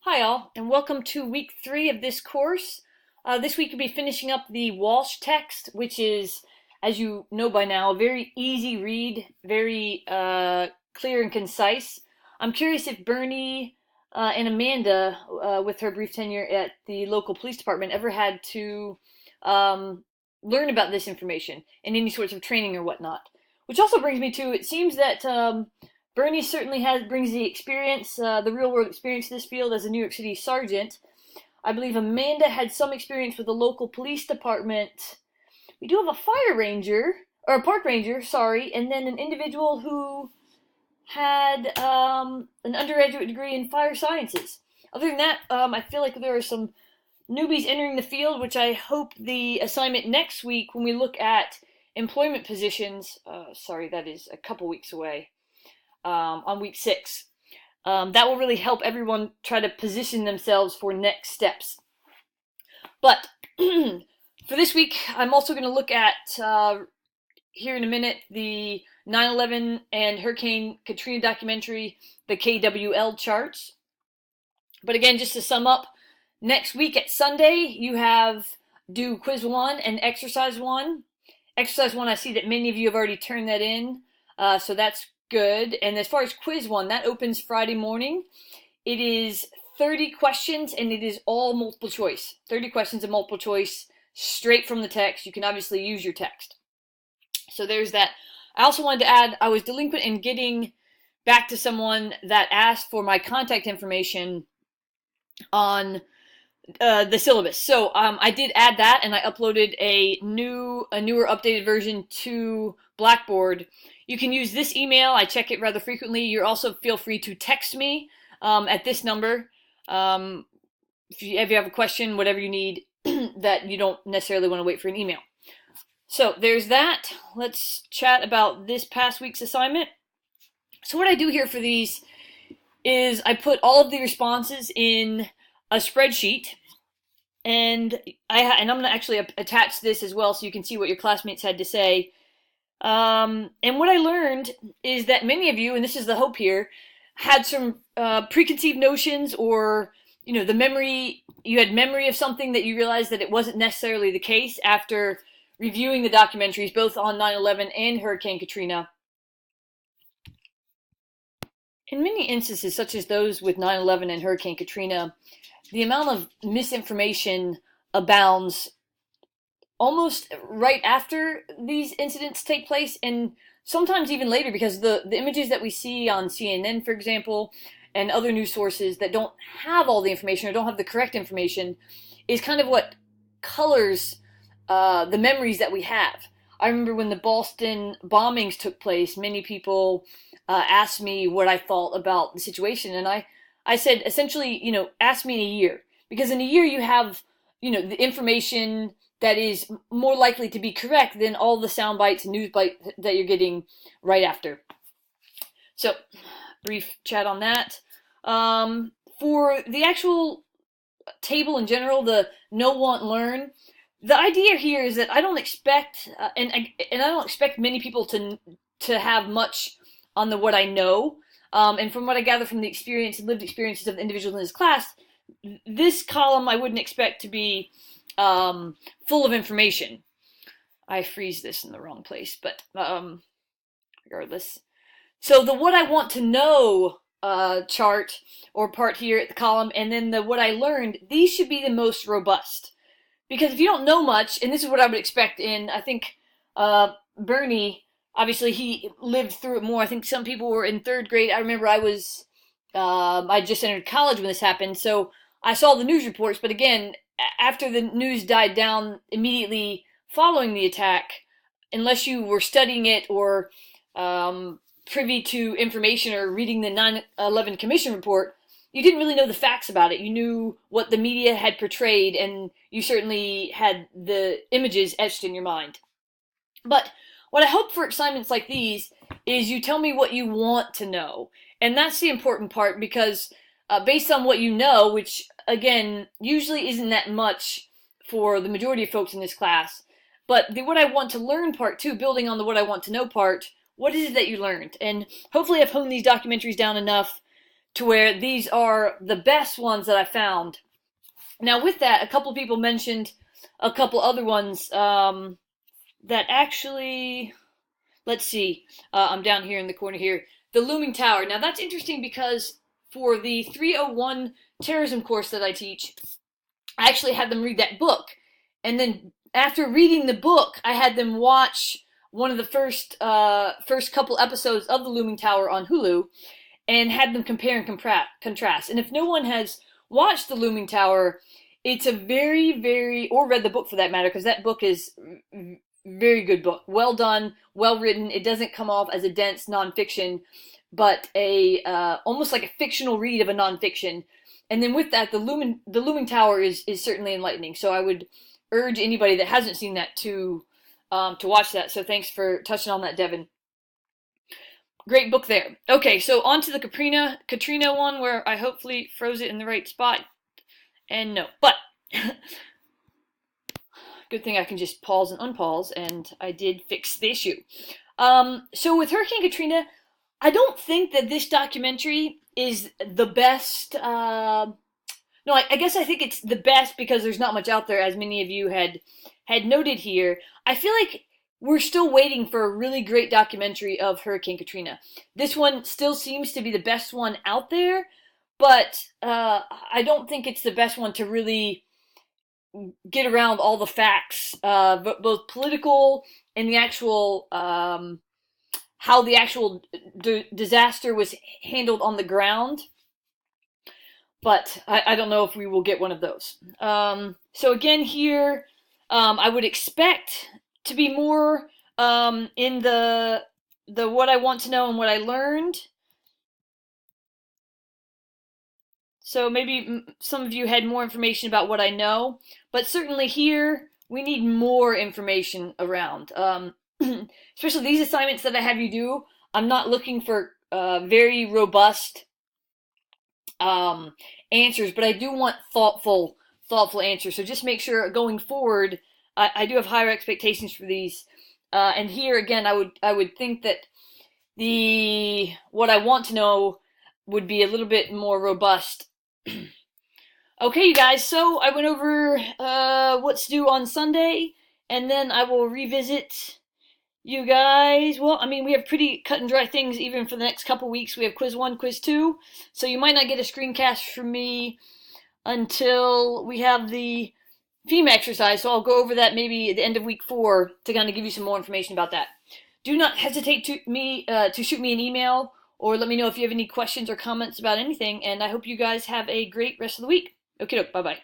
Hi all, and welcome to week 3 of this course. This week we'll be finishing up the Walsh text, which is, as you know by now, a very easy read, very clear and concise. I'm curious if Bernie and Amanda, with her brief tenure at the local police department, ever had to learn about this information in any sorts of training or whatnot. Which also brings me to, it seems that Bernie certainly brings the experience, the real world experience in this field as a New York City sergeant. I believe Amanda had some experience with the local police department. We do have a fire ranger, or a park ranger, sorry, and then an individual who had an undergraduate degree in fire sciences. Other than that, I feel like there are some newbies entering the field, which I hope the assignment next week when we look at employment positions, sorry, that is a couple weeks away, on week 6. That will really help everyone try to position themselves for next steps. But for this week, I'm also going to look at, here in a minute, the 9/11 and Hurricane Katrina documentary, the KWL charts. But again, just to sum up, next week at Sunday, you do quiz 1 and exercise 1. Exercise 1, I see that many of you have already turned that in, so that's good. And as far as quiz 1, that opens Friday morning. It is 30 questions and it is all multiple choice. 30 questions and multiple choice straight from the text. You can obviously use your text. So there's that. I also wanted to add, I was delinquent in getting back to someone that asked for my contact information on the syllabus. So I did add that, and I uploaded a newer updated version to Blackboard. You can use this email. I check it rather frequently. You also feel free to text me at this number if you have a question, whatever you need that you don't necessarily want to wait for an email. So there's that. Let's chat about this past week's assignment. So what I do here for these is I put all of the responses in a spreadsheet, and I'm going to actually attach this as well so you can see what your classmates had to say. And what I learned is that many of you, and this is the hope here, had some preconceived notions, or you had memory of something that you realized that it wasn't necessarily the case after reviewing the documentaries both on 9/11 and Hurricane Katrina. In many instances, such as those with 9/11 and Hurricane Katrina, the amount of misinformation abounds almost right after these incidents take place, and sometimes even later, because the images that we see on CNN, for example, and other news sources that don't have all the information or don't have the correct information is kind of what colors the memories that we have. I remember when the Boston bombings took place, many people asked me what I thought about the situation, and I said, essentially, ask me in a year. Because in a year you have, the information that is more likely to be correct than all the sound bites and news bites that you're getting right after. So, brief chat on that. For the actual table in general, the know, want, learn, the idea here is that I don't expect, and I don't expect many people to have much on the what I know. And from what I gather from the lived experiences of the individuals in this class, this column I wouldn't expect to be full of information. I freeze this in the wrong place, but regardless. So the what I want to know chart or part here at the column, and then the what I learned, these should be the most robust. Because if you don't know much, and this is what I would expect I think Bernie, obviously, he lived through it more. I think some people were in 3rd grade. I remember I just entered college when this happened, so I saw the news reports. But again, after the news died down immediately following the attack, unless you were studying it or privy to information or reading the 9/11 Commission report, you didn't really know the facts about it. You knew what the media had portrayed, and you certainly had the images etched in your mind. But what I hope for assignments like these is you tell me what you want to know. And that's the important part, because based on what you know, which, again, usually isn't that much for the majority of folks in this class, but the what I want to learn part too, building on the what I want to know part, what is it that you learned? And hopefully I've honed these documentaries down enough to where these are the best ones that I found. Now, with that, a couple of people mentioned a couple other ones that actually, let's see, I'm down here in the corner here. The Looming Tower. Now, that's interesting because for the 301 terrorism course that I teach, I actually had them read that book. And then after reading the book, I had them watch one of the first couple episodes of The Looming Tower on Hulu and had them compare and contrast. And if no one has watched The Looming Tower, it's a very, very, or read the book for that matter, because that book is very good book. Well done, well written. It doesn't come off as a dense nonfiction, but almost like a fictional read of a nonfiction. And then with that, the Looming Tower is certainly enlightening. So I would urge anybody that hasn't seen that to watch that. So thanks for touching on that, Devin. Great book there. Okay, so on to the Katrina one, where I hopefully froze it in the right spot. And no, but good thing I can just pause and unpause, and I did fix the issue. So with Hurricane Katrina, I don't think that this documentary is the best. No, I guess I think it's the best because there's not much out there, as many of you had noted here. I feel like we're still waiting for a really great documentary of Hurricane Katrina. This one still seems to be the best one out there, but I don't think it's the best one to really get around all the facts, both political and the actual how the actual disaster was handled on the ground. But I don't know if we will get one of those. So again here, I would expect to be more in the what I want to know and what I learned. So maybe some of you had more information about what I know, but certainly here we need more information around. Especially these assignments that I have you do, I'm not looking for very robust answers, but I do want thoughtful answers. So just make sure going forward, I do have higher expectations for these. And here again, I would think that what I want to know would be a little bit more robust. Okay, you guys, so I went over what's due on Sunday, and then I will revisit you guys. Well, I mean, we have pretty cut and dry things even for the next couple weeks. We have quiz 1, quiz 2, so you might not get a screencast from me until we have the FEMA exercise, so I'll go over that maybe at the end of week 4 to kind of give you some more information about that. Do not hesitate to shoot me an email or let me know if you have any questions or comments about anything, and I hope you guys have a great rest of the week. Okay, bye-bye.